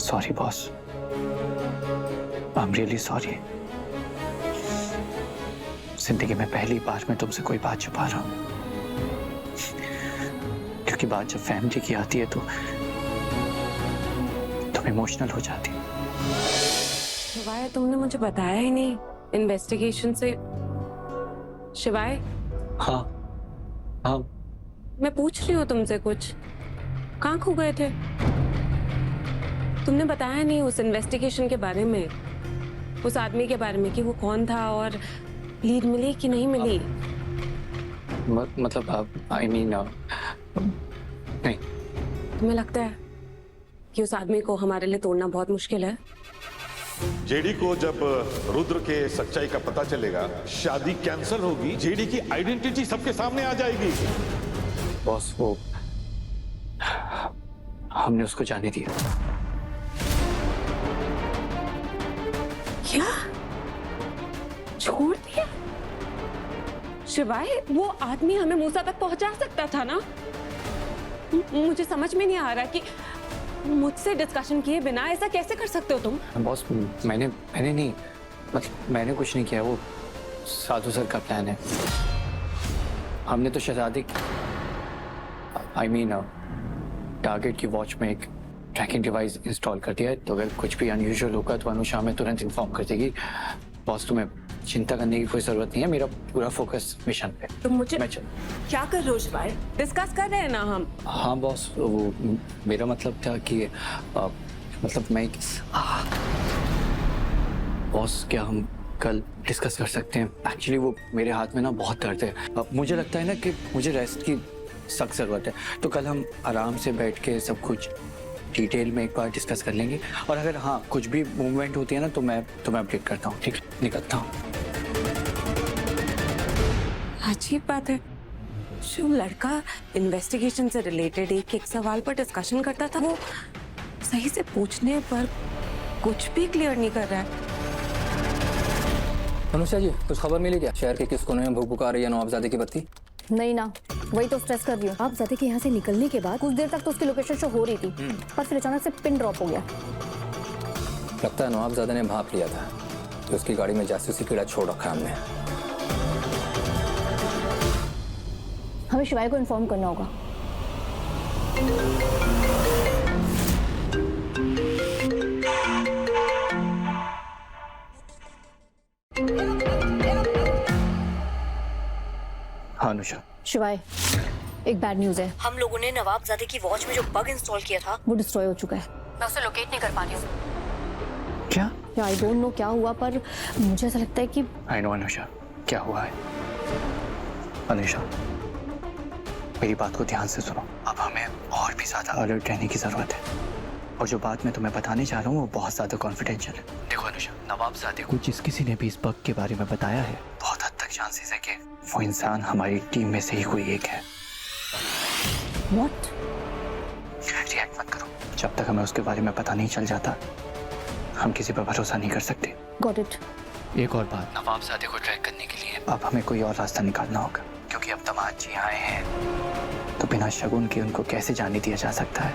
Sorry boss, I am really sorry. जिंदगी में पहली बार मैं तुमसे कोई बात छुपा रहा हूं, क्योंकि बात जब फैमिली की आती है तो तुम इमोशनल हो जाती। शिवाय, तुमने मुझे बताया ही नहीं इन्वेस्टिगेशन से। शिवाय। हाँ हाँ, मैं पूछ रही हूँ तुमसे कुछ, कहाँ खो गए थे? तुमने बताया नहीं उस इन्वेस्टिगेशन के बारे में, उस आदमी के बारे में कि वो कौन था और लीड मिली कि नहीं मिली। मतलब आई मीन नहीं। तुम्हें लगता है कि उस आदमी को हमारे लिए तोड़ना बहुत मुश्किल है? जेडी को जब रुद्र के सच्चाई का पता चलेगा, शादी कैंसिल होगी, जेडी की आइडेंटिटी सबके सामने आ जाएगी। बॉस, वो हमने उसको जाने दिया। क्या? छोड़ दिया? शिवाय, वो आदमी हमें मूसा तक पहुंचा सकता था ना? मुझे समझ में नहीं आ रहा कि मुझसे डिस्कशन किए बिना ऐसा कैसे कर सकते हो तुम? बॉस, मैंने नहीं, मतलब मैंने कुछ नहीं किया, वो साधु सर का प्लान है। हमने तो शहजादी आई मीन टारगेट की वॉच में एक ट्रैकिंग डिवाइस इंस्टॉल कर दिया है, तो अगर कुछ भी अनयूजुअल होगा तो अनुषा हमें तुरंत इन्फॉर्म कर देगी। बॉस, तुम्हें चिंता करने की कोई जरूरत नहीं है, मेरा पूरा फोकस मिशन पे। तुम मुझे मैं क्या कर रहे हो शिवाय? डिस्कस कर रहे हैं ना हम। हाँ बॉस, वो मेरा मतलब था कि मतलब मैं बॉस, क्या हम कल डिस्कस कर सकते हैं? एक्चुअली वो मेरे हाथ में ना बहुत दर्द है। मुझे लगता है ना कि मुझे रेस्ट की सख्त जरूरत है, तो कल हम आराम से बैठ के सब कुछ डिटेल में एक बार डिस्कस कर लेंगे, और अगर हाँ कुछ भी मूवमेंट होती है ना तो मैं तुम्हें अपडेट करता हूँ। ठीक, निकलता हूँ। अजीब बात है, जो लड़का इन्वेस्टिगेशन से रिलेटेड एक सवाल पर डिस्कशन करता था, वो सही से पूछने पर कुछ भी क्लियर नहीं कर रहा है। अनुषा जी, कुछ खबर मिली क्या? शहर के किस कोने में भूख भूख आ रही है नवाबजादे की बत्ती? नहीं ना, वही तो स्ट्रेस कर रही हूँ। आप ज़्यादा के यहाँ से निकलने के बाद कुछ देर तक तो उसकी लोकेशन शो हो रही थी, पर फिर अचानक से पिन ड्रॉप हो गया। लगता है नवाबजादे ने भाप लिया था, तो उसकी गाड़ी में जासूसी कीड़ा छोड़ रखा है हमने। हमें शिवाय को इन्फॉर्म करना होगा। हाँ अनुषा। शिवाय, एक बैड न्यूज़ है। हम लोगों ने नवाबजादे की वॉच में जो बग इंस्टॉल किया था वो डिस्ट्रॉय हो चुका है। मैं उसे लोकेट नहीं कर पा रही हूँ। क्या? आई डोंट नो क्या हुआ, पर मुझे ऐसा लगता है कि आई नो अनुषा, क्या हुआ है। अनुषा, मेरी बात को ध्यान से सुनो। अब हमें और भी ज्यादा अलर्ट रहने की जरूरत है, और जो बात मैं तुम्हें बताने जा रहा हूँ वो बहुत ज्यादा कॉन्फिडेंशियल है। देखो अनुषा, नवाबजादे को जिस किसी ने भी इस बग के बारे में बताया है, बहुत हद तक चांसेस है कि वो इंसान हमारी टीम में से ही कोई एक है। व्हाट? रिएक्ट मत करो। जब तक हमें उसके बारे में पता नहीं चल जाता, हम किसी पर भरोसा नहीं कर सकते। Got it. एक और बात, नवाबजादे को ट्रैक करने के लिए अब हमें कोई और रास्ता निकालना होगा, क्योंकि अब दामाद जी आए हैं, तो बिना शगुन के उनको कैसे जाने दिया जा सकता है।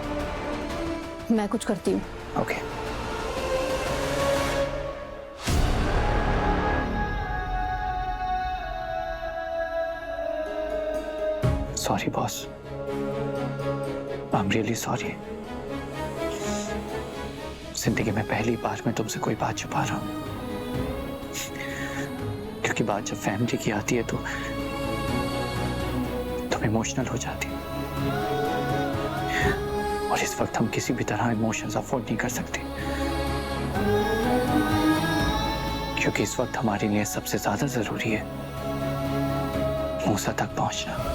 मैं कुछ करती हूँ। Okay. Sorry boss, I am really sorry. जिंदगी में पहली बार मैं तुमसे कोई बात छुपा रहा हूं, क्योंकि बात जब फैमिली की आती है तो तुम इमोशनल हो जाती, और इस वक्त हम किसी भी तरह इमोशंस अफोर्ड नहीं कर सकते, क्योंकि इस वक्त हमारे लिए सबसे ज्यादा जरूरी है मूसा तक पहुंचना।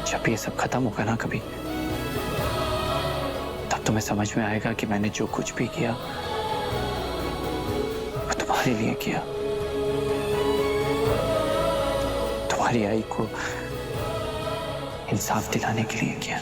जब ये सब खत्म होगा ना कभी, तब तुम्हें समझ में आएगा कि मैंने जो कुछ भी किया वो तुम्हारे लिए किया, तुम्हारी आई को इंसाफ दिलाने के लिए किया।